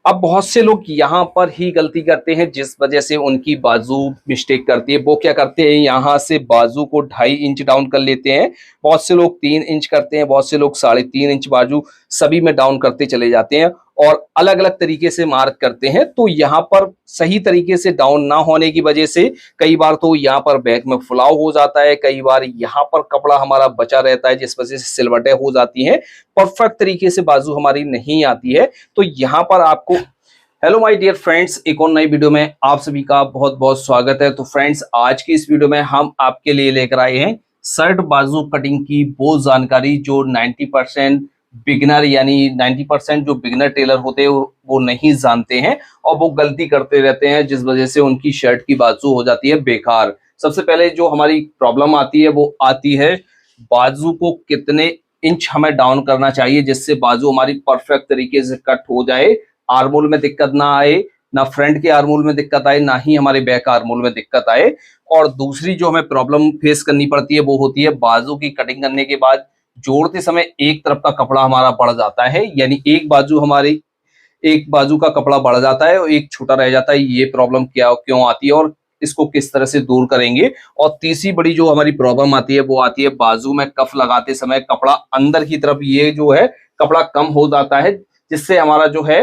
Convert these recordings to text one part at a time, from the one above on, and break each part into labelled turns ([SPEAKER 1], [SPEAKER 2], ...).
[SPEAKER 1] अब बहुत से लोग यहाँ पर ही गलती करते हैं जिस वजह से उनकी बाजू मिस्टेक करती है। वो क्या करते हैं, यहाँ से बाजू को 2.5 इंच डाउन कर लेते हैं। बहुत से लोग 3 इंच करते हैं, बहुत से लोग 3.5 इंच बाजू सभी में डाउन करते चले जाते हैं और अलग अलग तरीके से मार्क करते हैं। तो यहाँ पर सही तरीके से डाउन ना होने की वजह से कई बार तो यहाँ पर बैक में फुलाव हो जाता है, कई बार यहाँ पर कपड़ा हमारा बचा रहता है जिस वजह से सिलवटें हो जाती हैं, परफेक्ट तरीके से बाजू हमारी नहीं आती है। तो यहाँ पर आपको हेलो माय डियर फ्रेंड्स, एक और नई वीडियो में आप सभी का बहुत बहुत स्वागत है। तो फ्रेंड्स, आज की इस वीडियो में हम आपके लिए लेकर आए हैं शर्ट बाजू कटिंग की वो जानकारी जो 90% बिगिनर यानी 90% जो बिगिनर टेलर होते हैं वो नहीं जानते हैं और वो गलती करते रहते हैं जिस वजह से उनकी शर्ट की बाजू हो जाती है बेकार। सबसे पहले जो हमारी प्रॉब्लम आती है वो आती है बाजू को कितने इंच हमें डाउन करना चाहिए जिससे बाजू हमारी परफेक्ट तरीके से कट हो जाए, आर्मोल में दिक्कत ना आए, ना फ्रंट के आर्मोल में दिक्कत आए, ना ही हमारे बैक आर्मोल में दिक्कत आए। और दूसरी जो हमें प्रॉब्लम फेस करनी पड़ती है वो होती है बाजू की कटिंग करने के बाद जोड़ते समय एक तरफ का कपड़ा हमारा बढ़ जाता है, यानी एक बाजू का कपड़ा बढ़ जाता है और एक छोटा रह जाता है। ये प्रॉब्लम क्यों आती है और इसको किस तरह से दूर करेंगे। और तीसरी बड़ी जो हमारी प्रॉब्लम आती है वो आती है बाजू में कफ लगाते समय कपड़ा अंदर की तरफ ये जो है कपड़ा कम हो जाता है जिससे हमारा जो है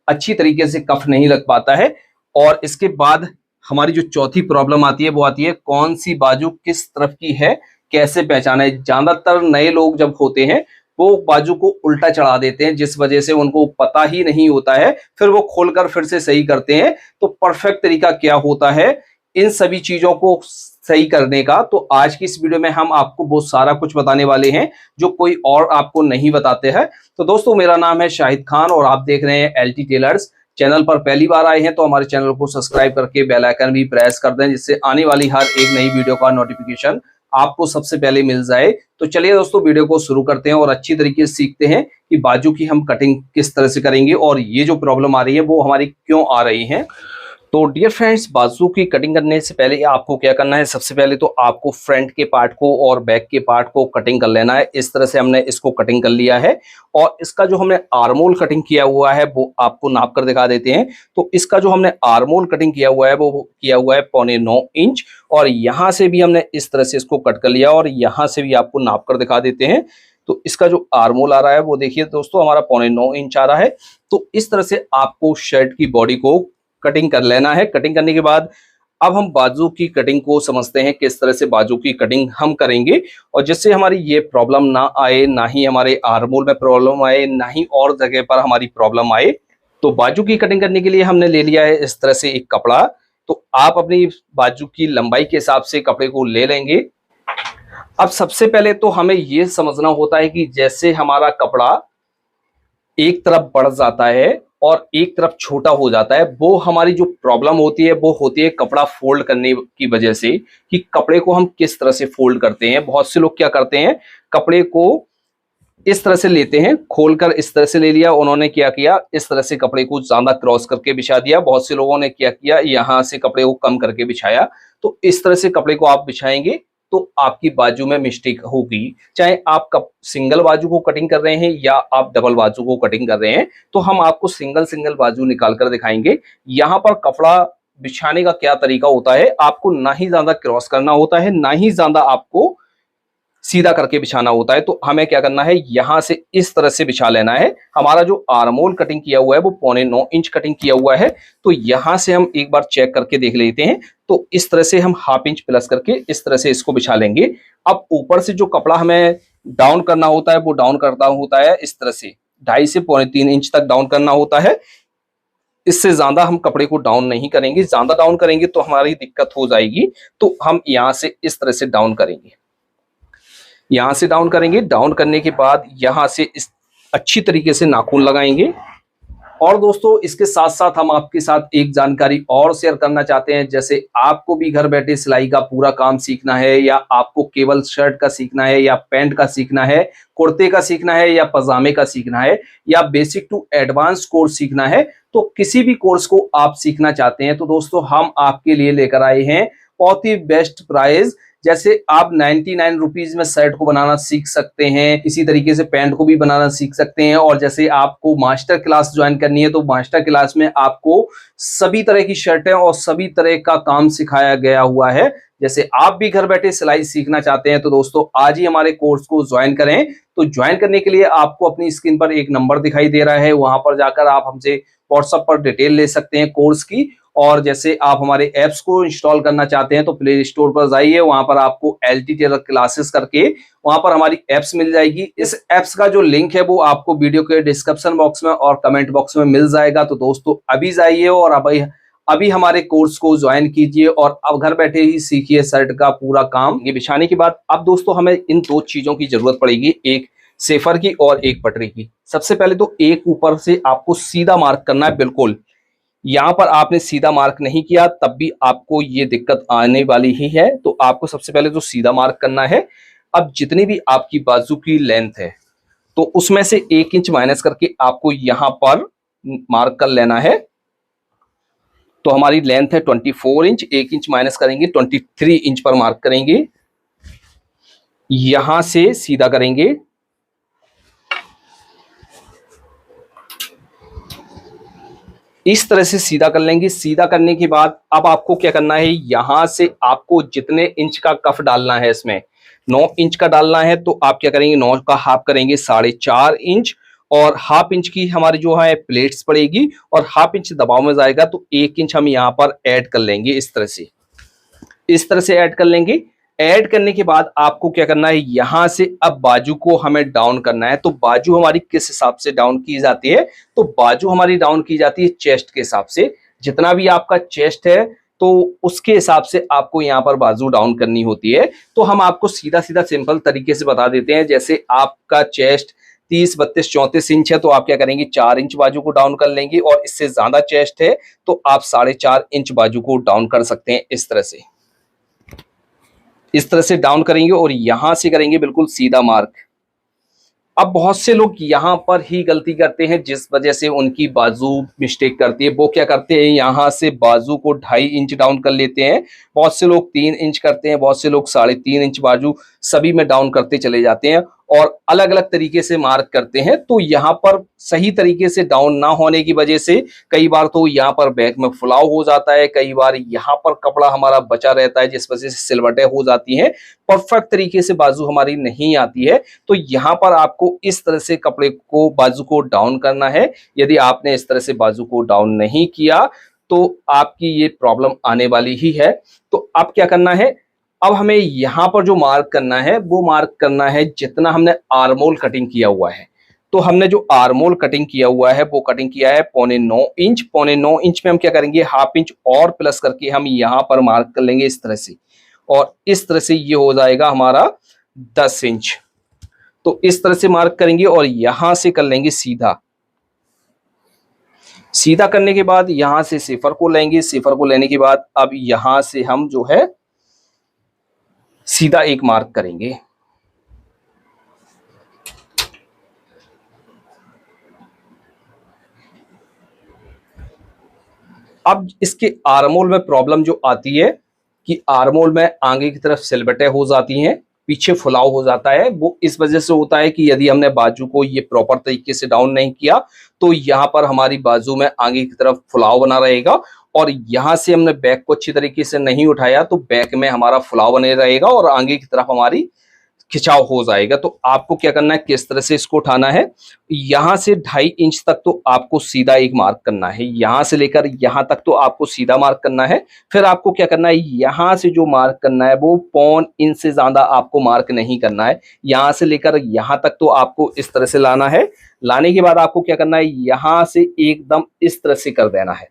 [SPEAKER 1] अच्छी तरीके से कफ नहीं लग पाता है। और इसके बाद हमारी जो चौथी प्रॉब्लम आती है वो आती है कौन सी बाजू किस तरफ की है, कैसे पहचाना है। ज्यादातर नए लोग जब होते हैं वो बाजू को उल्टा चढ़ा देते हैं जिस वजह से उनको पता ही नहीं होता है, फिर वो खोलकर फिर से सही करते हैं। तो परफेक्ट तरीका क्या होता है इन सभी चीजों को सही करने का, तो आज की इस वीडियो में हम आपको वो सारा कुछ बताने वाले हैं जो कोई और आपको नहीं बताते हैं। तो दोस्तों, मेरा नाम है शाहिद खान और आप देख रहे हैं एलटी टेलर्स। चैनल पर पहली बार आए हैं तो हमारे चैनल को सब्सक्राइब करके बेल आइकन भी प्रेस कर दें जिससे आने वाली हर एक नई वीडियो का नोटिफिकेशन आपको सबसे पहले मिल जाए। तो चलिए दोस्तों, वीडियो को शुरू करते हैं और अच्छी तरीके से सीखते हैं कि बाजू की हम कटिंग किस तरह से करेंगे और ये जो प्रॉब्लम आ रही है वो हमारी क्यों आ रही है। तो डियर फ्रेंड्स, बाजू की कटिंग करने से पहले आपको क्या करना है, सबसे पहले तो आपको फ्रंट के पार्ट को और बैक के पार्ट को कटिंग कर लेना है। इस तरह से हमने इसको कटिंग कर लिया है और इसका जो हमने आर्मोल कटिंग किया हुआ है वो आपको नाप कर दिखा देते हैं। तो इसका जो हमने आर्मोल कटिंग किया हुआ है वो किया हुआ है 9.25 इंच और यहाँ से भी हमने इस तरह से इसको कट कर लिया और यहाँ से भी आपको नाप कर दिखा देते हैं। तो इसका जो आर्मोल आ रहा है वो देखिए दोस्तों हमारा 9.25 इंच आ रहा है। तो इस तरह से आपको शर्ट की बॉडी को कटिंग कर लेना है। कटिंग करने के बाद अब हम बाजू की कटिंग को समझते हैं किस तरह से बाजू की कटिंग हम करेंगे और जिससे हमारी ये प्रॉब्लम ना आए, ना ही हमारे आर्मोल में प्रॉब्लम आए, ना ही और जगह पर हमारी प्रॉब्लम आए। तो बाजू की कटिंग करने के लिए हमने ले लिया है इस तरह से एक कपड़ा। तो आप अपनी बाजू की लंबाई के हिसाब से कपड़े को ले लेंगे। अब सबसे पहले तो हमें ये समझना होता है कि जैसे हमारा कपड़ा एक तरफ बढ़ जाता है और एक तरफ छोटा हो जाता है, वो हमारी जो प्रॉब्लम होती है वो होती है कपड़ा फोल्ड करने की वजह से कि कपड़े को हम किस तरह से फोल्ड करते हैं। बहुत से लोग क्या करते हैं, कपड़े को इस तरह से लेते हैं, खोलकर इस तरह से ले लिया। उन्होंने क्या किया, इस तरह से कपड़े को ज्यादा क्रॉस करके बिछा दिया। बहुत से लोगों ने क्या किया, यहाँ से कपड़े को कम करके बिछाया। तो इस तरह से कपड़े को आप बिछाएंगे तो आपकी बाजू में मिस्टेक होगी। चाहे आप सिंगल बाजू को कटिंग कर रहे हैं या आप डबल बाजू को कटिंग कर रहे हैं, तो हम आपको सिंगल बाजू निकाल कर दिखाएंगे। यहाँ पर कपड़ा बिछाने का क्या तरीका होता है, आपको ना ही ज्यादा क्रॉस करना होता है, ना ही ज्यादा आपको सीधा करके बिछाना होता है। तो हमें क्या करना है, यहां से इस तरह से बिछा लेना है। हमारा जो आर्मोल कटिंग किया हुआ है वो 9.25 इंच कटिंग किया हुआ है। तो यहां से हम एक बार चेक करके देख लेते हैं। तो इस तरह से हम 1/2 इंच प्लस करके इस तरह से इसको बिछा लेंगे। अब ऊपर से जो कपड़ा हमें डाउन करना होता है वो डाउन करता होता है इस तरह से 2.5 से 3.25 इंच तक डाउन करना होता है। इससे ज्यादा हम कपड़े को डाउन नहीं करेंगे, ज्यादा डाउन करेंगे तो हमारी दिक्कत हो जाएगी। तो हम यहां से इस तरह से डाउन करेंगे, यहां से डाउन करेंगे। डाउन करने के बाद यहां से इस अच्छी तरीके से नाखून लगाएंगे। और दोस्तों, इसके साथ साथ हम आपके साथ एक जानकारी और शेयर करना चाहते हैं। जैसे आपको भी घर बैठे सिलाई का पूरा काम सीखना है, या आपको केवल शर्ट का सीखना है, या पैंट का सीखना है, कुर्ते का सीखना है, या पजामे का सीखना है, या बेसिक टू एडवांस कोर्स सीखना है, तो किसी भी कोर्स को आप सीखना चाहते हैं तो दोस्तों हम आपके लिए लेकर आए हैं बहुत ही बेस्ट प्राइस जैसे आप 99 रुपीज में शर्ट को बनाना सीख सकते हैं, इसी तरीके से पैंट को भी बनाना सीख सकते हैं। और जैसे आपको मास्टर क्लास ज्वाइन करनी है तो मास्टर क्लास में आपको सभी तरह की शर्टें और सभी तरह का काम सिखाया गया हुआ है। जैसे आप भी घर बैठे सिलाई सीखना चाहते हैं तो दोस्तों आज ही हमारे कोर्स को ज्वाइन करें। तो ज्वाइन करने के लिए आपको अपनी स्क्रीन पर एक नंबर दिखाई दे रहा है, वहां पर जाकर आप हमसे व्हाट्सएप पर डिटेल ले सकते हैं कोर्स की। और जैसे आप हमारे ऐप्स को इंस्टॉल करना चाहते हैं तो प्ले स्टोर पर जाइए, वहां पर आपको LT टेलर क्लासेस करके वहां पर हमारी एप्स मिल जाएगी। इस एप्स का जो लिंक है वो आपको वीडियो के डिस्क्रिप्शन बॉक्स में और कमेंट बॉक्स में मिल जाएगा। तो दोस्तों अभी जाइए और अभी हमारे कोर्स को ज्वाइन कीजिए और अब घर बैठे ही सीखिए शर्ट का पूरा काम। ये बिछाने के बाद अब दोस्तों हमें इन दो चीजों की जरूरत पड़ेगी, एक सेफर की और एक पटरी की। सबसे पहले तो एक ऊपर से आपको सीधा मार्क करना है, बिल्कुल यहां पर आपने सीधा मार्क नहीं किया तब भी आपको ये दिक्कत आने वाली ही है। तो आपको सबसे पहले तो सीधा मार्क करना है। अब जितनी भी आपकी बाजू की लेंथ है तो उसमें से 1 इंच माइनस करके आपको यहां पर मार्क कर लेना है। तो हमारी लेंथ है 24 इंच, 1 इंच माइनस करेंगे 23 इंच पर मार्क करेंगे, यहां से सीधा करेंगे। इस तरह से सीधा कर लेंगे। सीधा करने के बाद अब आपको क्या करना है, यहां से आपको जितने इंच का कफ डालना है, इसमें 9 इंच का डालना है तो आप क्या करेंगे 9 का हाफ करेंगे 4.5 इंच, और हाफ इंच की हमारी जो है प्लेट्स पड़ेगी और हाफ इंच दबाव में जाएगा तो 1 इंच हम यहां पर ऐड कर लेंगे। इस तरह से ऐड कर लेंगे। ऐड करने के बाद आपको क्या करना है, यहां से अब बाजू को हमें डाउन करना है। तो बाजू हमारी किस हिसाब से डाउन की जाती है, तो बाजू हमारी डाउन की जाती है चेस्ट के हिसाब से। जितना भी आपका चेस्ट है तो उसके हिसाब से आपको यहाँ पर बाजू डाउन करनी होती है। तो हम आपको सीधा सीधा सिंपल तरीके से बता देते हैं। जैसे आपका चेस्ट 30, 32, 34 इंच है तो आप क्या करेंगे 4 इंच बाजू को डाउन कर लेंगे, और इससे ज्यादा चेस्ट है तो आप 4.5 इंच बाजू को डाउन कर सकते हैं। इस तरह से डाउन करेंगे और यहां से करेंगे बिल्कुल सीधा मार्क। अब बहुत से लोग यहां पर ही गलती करते हैं जिस वजह से उनकी बाजू मिस्टेक करती है। वो क्या करते हैं, यहां से बाजू को 2.5 इंच डाउन कर लेते हैं। बहुत से लोग 3 इंच करते हैं, बहुत से लोग 3.5 इंच बाजू सभी में डाउन करते चले जाते हैं और अलग अलग तरीके से मार्क करते हैं। तो यहाँ पर सही तरीके से डाउन ना होने की वजह से कई बार तो यहाँ पर बैक में फुलाव हो जाता है, कई बार यहाँ पर कपड़ा हमारा बचा रहता है जिस वजह से सिलवटें हो जाती हैं, परफेक्ट तरीके से बाजू हमारी नहीं आती है। तो यहाँ पर आपको इस तरह से कपड़े को बाजू को डाउन करना है। यदि आपने इस तरह से बाजू को डाउन नहीं किया तो आपकी ये प्रॉब्लम आने वाली ही है। तो अब क्या करना है, अब हमें यहां पर जो मार्क करना है वो मार्क करना है जितना हमने आर्मोल कटिंग किया हुआ है। तो हमने जो आर्मोल कटिंग किया हुआ है वो कटिंग किया है 9.25 इंच। 9.25 इंच में हम क्या करेंगे, हाफ इंच और प्लस करके हम यहां पर मार्क कर लेंगे इस तरह से, और इस तरह से ये हो जाएगा हमारा 10 इंच। तो इस तरह से मार्क करेंगे और यहां से कर लेंगे सीधा। सीधा करने के बाद यहां से सिफर को लेंगे। सिफर को लेने के बाद अब यहां से हम जो है सीधा एक मार्क करेंगे। अब इसके आर्मोल में प्रॉब्लम जो आती है कि आर्मोल में आगे की तरफ सिलबटें हो जाती हैं, पीछे फुलाव हो जाता है। वो इस वजह से होता है कि यदि हमने बाजू को ये प्रॉपर तरीके से डाउन नहीं किया तो यहाँ पर हमारी बाजू में आगे की तरफ फुलाव बना रहेगा, और यहाँ से हमने बैक को अच्छी तरीके से नहीं उठाया तो बैक में हमारा फुलाव बने रहेगा और आगे की तरफ हमारी खिंचाव हो जाएगा। तो आपको क्या करना है, किस तरह से इसको उठाना है, यहां से 2.5 इंच तक तो आपको सीधा एक मार्क करना है, यहां से लेकर यहां तक तो आपको सीधा मार्क करना है। फिर आपको क्या करना है, यहां से जो मार्क करना है वो 0.25 इंच से ज्यादा आपको मार्क नहीं करना है। यहां से लेकर यहां तक तो आपको इस तरह से लाना है। लाने के बाद आपको क्या करना है, यहां से एकदम इस तरह से कर देना है,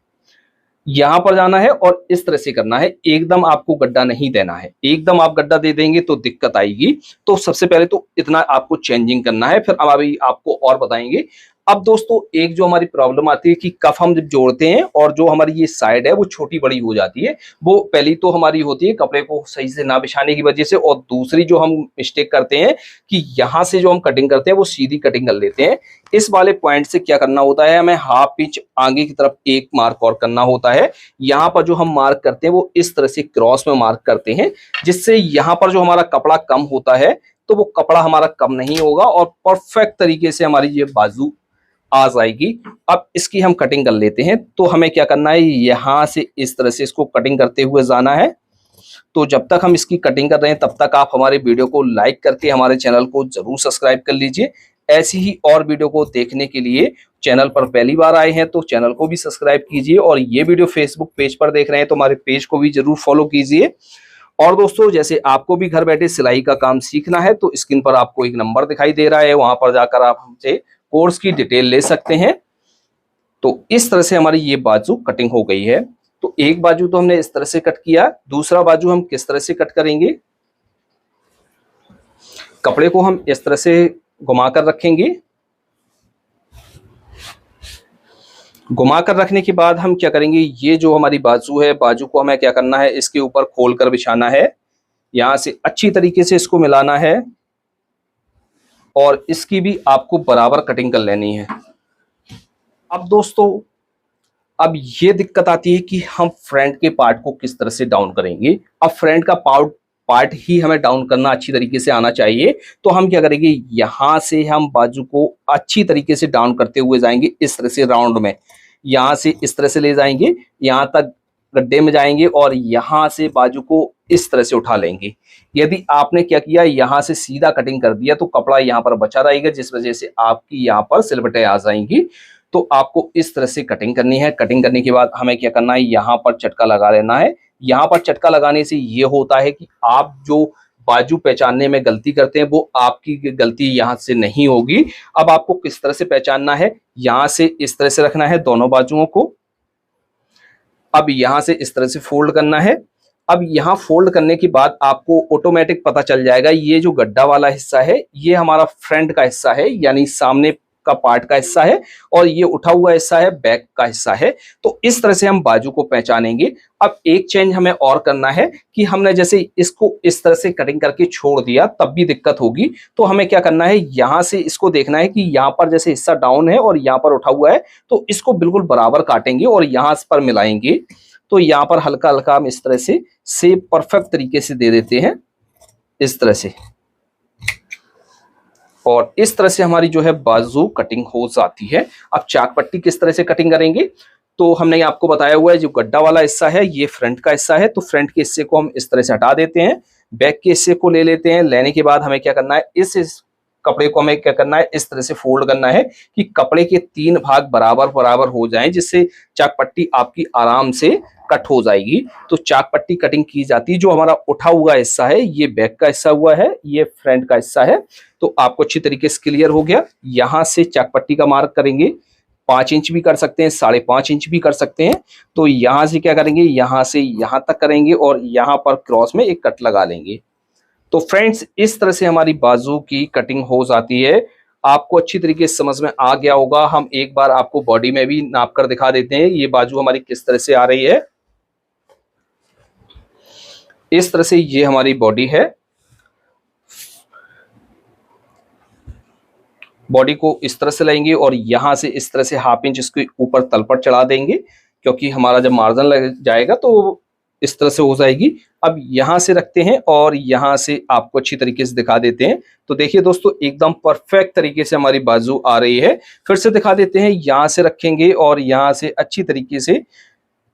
[SPEAKER 1] यहां पर जाना है और इस तरह से करना है। एकदम आपको गड्ढा नहीं देना है, एकदम आप गड्ढा दे देंगे तो दिक्कत आएगी। तो सबसे पहले तो इतना आपको चेंजिंग करना है, फिर अब अभी आपको और बताएंगे। अब दोस्तों एक जो हमारी प्रॉब्लम आती है कि कफ हम जब जोड़ते हैं और जो हमारी ये साइड है वो छोटी बड़ी हो जाती है। वो पहली तो हमारी होती है कपड़े को सही से ना बिछाने की वजह से, और दूसरी जो हम मिस्टेक करते हैं कि यहाँ से जो हम कटिंग करते हैं वो सीधी कटिंग कर लेते हैं। इस वाले पॉइंट से क्या करना होता है, हमें हाफ इंच आगे की तरफ एक मार्क और करना होता है। यहाँ पर जो हम मार्क करते हैं वो इस तरह से क्रॉस में मार्क करते हैं, जिससे यहाँ पर जो हमारा कपड़ा कम होता है तो वो कपड़ा हमारा कम नहीं होगा और परफेक्ट तरीके से हमारी ये बाजू आ जाएगी। अब इसकी हम कटिंग कर लेते हैं। तो हमें क्या करना है, यहां से इस तरह से इसको कटिंग करते हुए जाना है। तो जब तक हम इसकी कटिंग कर रहे हैं तब तक आप हमारे वीडियो को लाइक करके हमारे चैनल को जरूर सब्सक्राइब कर लीजिए। ऐसी ही और वीडियो को देखने के लिए चैनल पर पहली बार आए हैं तो चैनल को भी सब्सक्राइब कीजिए, और ये वीडियो फेसबुक पेज पर देख रहे हैं तो हमारे पेज को भी जरूर फॉलो कीजिए। और दोस्तों जैसे आपको भी घर बैठे सिलाई का काम सीखना है तो स्क्रीन पर आपको एक नंबर दिखाई दे रहा है, वहां पर जाकर आप हमसे कोर्स की डिटेल ले सकते हैं। तो इस तरह से हमारी ये बाजू कटिंग हो गई है। तो एक बाजू तो हमने इस तरह से कट किया, दूसरा बाजू हम किस तरह से कट करेंगे, कपड़े को हम इस तरह से घुमाकर रखेंगे। घुमाकर रखने के बाद हम क्या करेंगे, ये जो हमारी बाजू है, बाजू को हमें क्या करना है, इसके ऊपर खोलकर बिछाना है। यहां से अच्छी तरीके से इसको मिलाना है और इसकी भी आपको बराबर कटिंग कर लेनी है। अब दोस्तों अब ये दिक्कत आती है कि हम फ्रंट के पार्ट को किस तरह से डाउन करेंगे। अब फ्रंट का पार्ट ही हमें डाउन करना अच्छी तरीके से आना चाहिए। तो हम क्या करेंगे, यहां से हम बाजू को अच्छी तरीके से डाउन करते हुए जाएंगे इस तरह से राउंड में। यहां से इस तरह से ले जाएंगे, यहां तक गड्ढे में जाएंगे और यहां से बाजू को इस तरह से उठा लेंगे। यदि आपने क्या किया, यहां से सीधा कटिंग कर दिया तो कपड़ा यहां पर बचा रहेगा, जिस वजह से आपकी यहां पर सिलवटें आ जाएंगी। तो आपको इस तरह से कटिंग करनी है। कटिंग करने के बाद हमें क्या करना है, यहाँ पर चटका लगा लेना है। यहाँ पर चटका लगाने से ये होता है कि आप जो बाजू पहचानने में गलती करते हैं वो आपकी गलती यहाँ से नहीं होगी। अब आपको किस तरह से पहचानना है, यहाँ से इस तरह से रखना है दोनों बाजुओं को। अब यहाँ से इस तरह से फोल्ड करना है। अब यहाँ फोल्ड करने के बाद आपको ऑटोमेटिक पता चल जाएगा, ये जो गड्ढा वाला हिस्सा है ये हमारा फ्रंट का हिस्सा है, यानी सामने का पार्ट का हिस्सा है, और ये उठा हुआ हिस्सा है बैक का हिस्सा है। तो इस तरह से हम बाजू को पहचानेंगे। अब एक चेंज हमें और करना है कि हमने जैसे इसको इस तरह से कटिंग करके छोड़ दिया तब भी दिक्कत होगी। तो हमें क्या करना है, यहां से इसको देखना है कि यहाँ पर जैसे हिस्सा डाउन है और यहाँ पर उठा हुआ है, तो इसको बिल्कुल बराबर काटेंगे और यहाँ पर मिलाएंगे। तो यहाँ पर हल्का हल्का हम इस तरह से शेप परफेक्ट तरीके से दे देते हैं इस तरह से, और इस तरह से हमारी जो है बाजू कटिंग हो जाती है। अब चाक पट्टी किस तरह से कटिंग करेंगे, तो हमने आपको बताया हुआ है जो गड्ढा वाला हिस्सा है ये फ्रंट का हिस्सा है, तो फ्रंट के हिस्से को हम इस तरह से हटा देते हैं, बैक के हिस्से को ले लेते हैं। लेने के बाद हमें क्या करना है, इस कपड़े को हमें क्या करना है, इस तरह से फोल्ड करना है कि कपड़े के 3 भाग बराबर बराबर हो जाएं, जिससे चाक पट्टी आपकी आराम से कट हो जाएगी। तो चाक पट्टी कटिंग की जाती है। जो हमारा उठा हुआ हिस्सा है ये बैक का हिस्सा हुआ है, ये फ्रंट का हिस्सा है। तो आपको अच्छी तरीके से क्लियर हो गया। यहां से चाक पट्टी का मार्क करेंगे, 5 इंच भी कर सकते हैं, 5.5 इंच भी कर सकते हैं। तो यहां से क्या करेंगे, यहां से यहां तक करेंगे और यहां पर क्रॉस में एक कट लगा लेंगे। तो फ्रेंड्स इस तरह से हमारी बाजू की कटिंग हो जाती है। आपको अच्छी तरीके से समझ में आ गया होगा। हम एक बार आपको बॉडी में भी नाप कर दिखा देते हैं, ये बाजू हमारी किस तरह से आ रही है। इस तरह से ये हमारी बॉडी है। बॉडी को इस तरह से लेंगे और यहां से इस तरह से 1/2 इंच इसके ऊपर तल पर चढ़ा देंगे, क्योंकि हमारा जब मार्जिन लग जाएगा तो इस तरह से हो जाएगी। अब यहां से रखते हैं और यहां से आपको अच्छी तरीके से दिखा देते हैं। तो देखिए दोस्तों एकदम परफेक्ट तरीके से हमारी बाजू आ रही है। फिर से दिखा देते हैं, यहां से रखेंगे और यहां से अच्छी तरीके से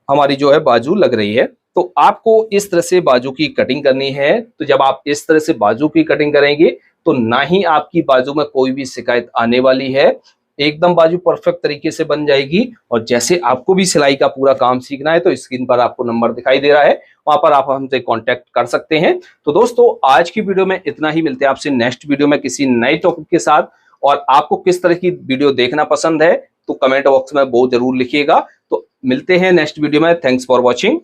[SPEAKER 1] हमारी जो है बाजू लग रही है। तो आपको इस तरह से बाजू की कटिंग करनी है। तो जब आप इस तरह से बाजू की कटिंग करेंगे तो ना ही आपकी बाजू में कोई भी शिकायत आने वाली है, एकदम बाजू परफेक्ट तरीके से बन जाएगी। और जैसे आपको भी सिलाई का पूरा काम सीखना है तो स्क्रीन पर आपको नंबर दिखाई दे रहा है, वहां पर आप हमसे कांटेक्ट कर सकते हैं। तो दोस्तों आज की वीडियो में इतना ही। मिलते हैं आपसे नेक्स्ट वीडियो में किसी नए टॉपिक के साथ। और आपको किस तरह की वीडियो देखना पसंद है तो कमेंट बॉक्स में वो जरूर लिखिएगा। तो मिलते हैं नेक्स्ट वीडियो में। Thanks for watching.